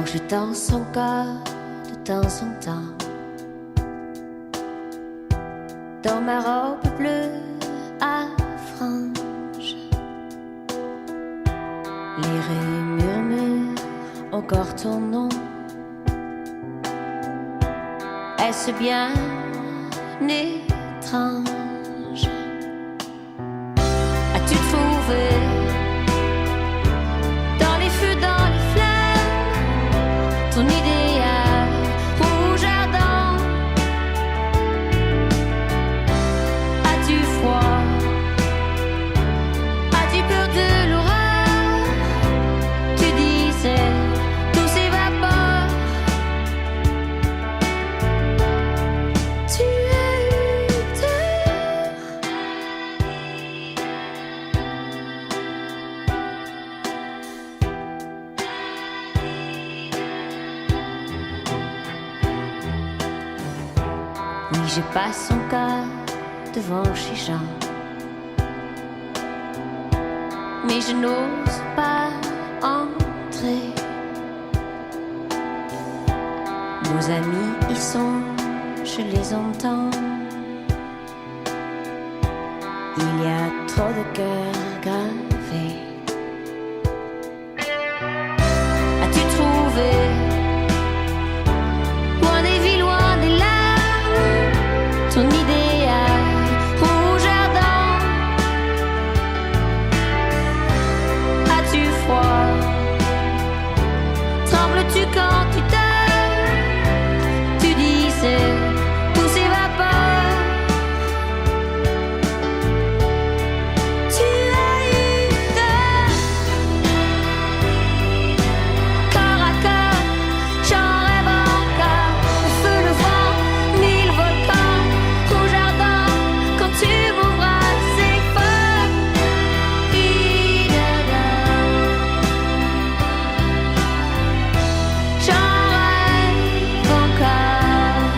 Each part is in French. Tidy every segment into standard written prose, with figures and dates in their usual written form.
Alors je danse encore de temps en temps dans ma robe bleue à franges. Les rues murmurent encore ton nom. Est-ce bien étrange? As-tu trouvé dans les feux, dans les flammes, ton idéal rouge ardent? As-tu froid? As-tu peur de l'horreur? Tu disais tout s'évapore. Tu as eu tort. Oui, je passe encore devant chez Jean, mais je n'ose pas entrer. Nos amis y sont, je les entends. Il y a trop de cœurs gravés. As-tu trouvé loin des villes, loin des larmes, ton idéal rouge ardent? As-tu froid? Trembles-tu quand tu dors? Tu disais tout s'évapore. Tu as eu tort. Corps à corps, j'en rêve encore. Le feu, le vent, mille volcans, rouge ardent. Quand tu m'embrasses fort, j'en rêve encore.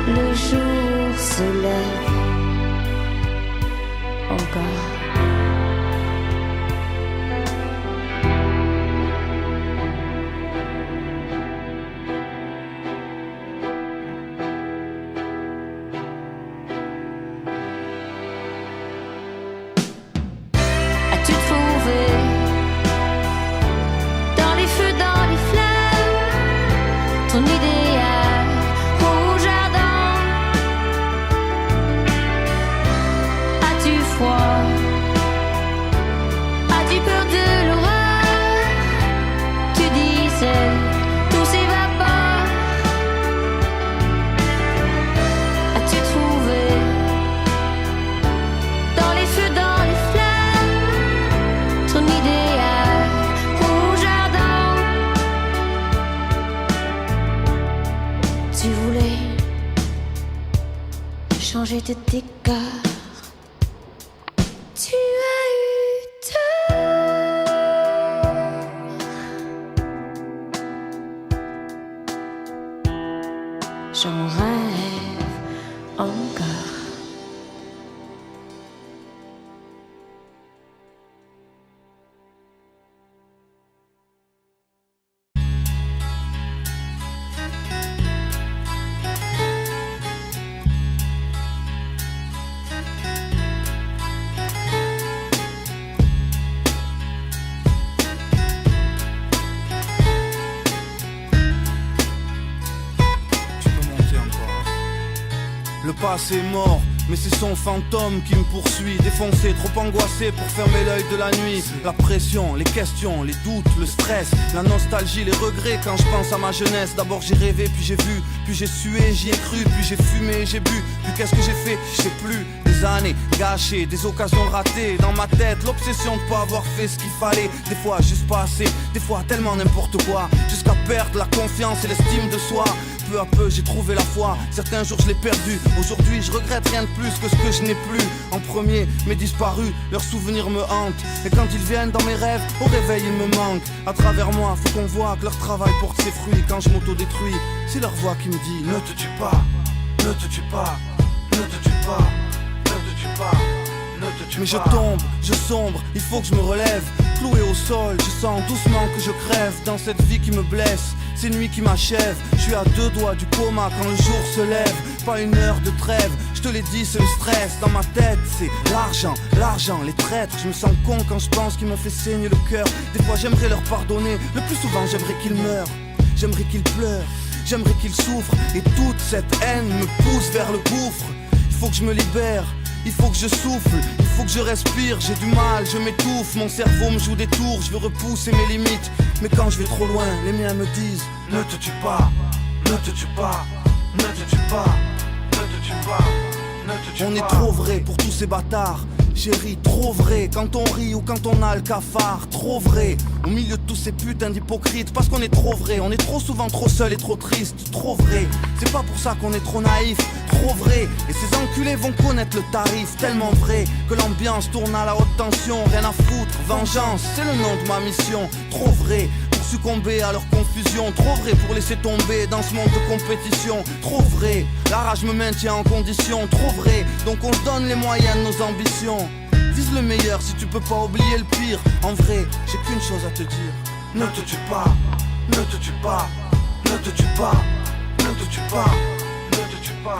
Le jour se lève encore. As-tu trouvé dans les feux, dans les flammes, ton idéal rouge ardent? As-tu froid? As-tu peur de l'horreur? Tu disais tout s'évapore. As-tu trouvé dans les feux, dans les flammes, ton idéal rouge ardent? Tu voulais changer de décor. Tu as eu tort. J'en rêve encore. Tu peux monter encore. Le passé est mort, mais c'est son fantôme qui me poursuit. Défoncé, trop angoissé pour fermer l'œil de la nuit. La pression, les questions, les doutes, le stress, la nostalgie, les regrets quand je pense à ma jeunesse. D'abord j'ai rêvé, puis j'ai vu, puis j'ai sué, j'y ai cru, puis j'ai fumé, j'ai bu. Puis qu'est-ce que j'ai fait? Je sais plus. Des années gâchées, des occasions ratées. Dans ma tête, l'obsession de pas avoir fait ce qu'il fallait. Des fois juste pas assez, des fois tellement n'importe quoi, jusqu'à perdre la confiance et l'estime de soi. Peu à peu j'ai trouvé la foi, certains jours je l'ai perdu. Aujourd'hui je regrette rien de plus que ce que je n'ai plus. En premier, mes disparus, leurs souvenirs me hantent. Et quand ils viennent dans mes rêves, au réveil ils me manquent. À travers moi, faut qu'on voit que leur travail porte ses fruits. Quand je m'auto-détruis, c'est leur voix qui me dit: ne te tue pas, ne te tue pas, ne te tue pas, ne te tue pas, Mais je tombe, je sombre, il faut que je me relève. Cloué au sol, je sens doucement que je crève dans cette vie qui me blesse. Ces nuits qui m'achèvent, je suis à 2 doigts du coma quand le jour se lève. Pas une heure de trêve, je te l'ai dit, c'est le stress. Dans ma tête, c'est l'argent, les traîtres. Je me sens con quand je pense qu'ils m'ont fait saigner le cœur. Des fois j'aimerais leur pardonner, le plus souvent j'aimerais qu'ils meurent. J'aimerais qu'ils pleurent, j'aimerais qu'ils souffrent. Et toute cette haine me pousse vers le gouffre. Il faut que je me libère, il faut que je souffle, il faut que je respire. J'ai du mal, je m'étouffe, mon cerveau me joue des tours. Je veux repousser mes limites, mais quand je vais trop loin, les miens me disent: ne te tue pas, ne te tue pas, ne te tue pas, ne te tue pas, ne te tue pas. On est trop vrai pour tous ces bâtards. J'ai ri trop vrai quand on rit ou quand on a le cafard. Trop vrai au milieu de tous ces putains d'hypocrites. Parce qu'on est trop vrai, on est trop souvent trop seul et trop triste. Trop vrai, c'est pas pour ça qu'on est trop naïf. Trop vrai, et ces enculés vont connaître le tarif. Tellement vrai que l'ambiance tourne à la haute tension. Rien à foutre, vengeance, c'est le nom de ma mission. Trop vrai pour succomber à leur confusion. Trop vrai pour laisser tomber dans ce monde de compétition. Trop vrai, la rage me maintient en condition. Trop vrai, donc on se donne les moyens de nos ambitions. Vise le meilleur si tu peux pas oublier le pire. En vrai, j'ai qu'une chose à te dire: ne te tue pas, ne te tue pas, ne te tue pas, ne te tue pas, ne te tue pas.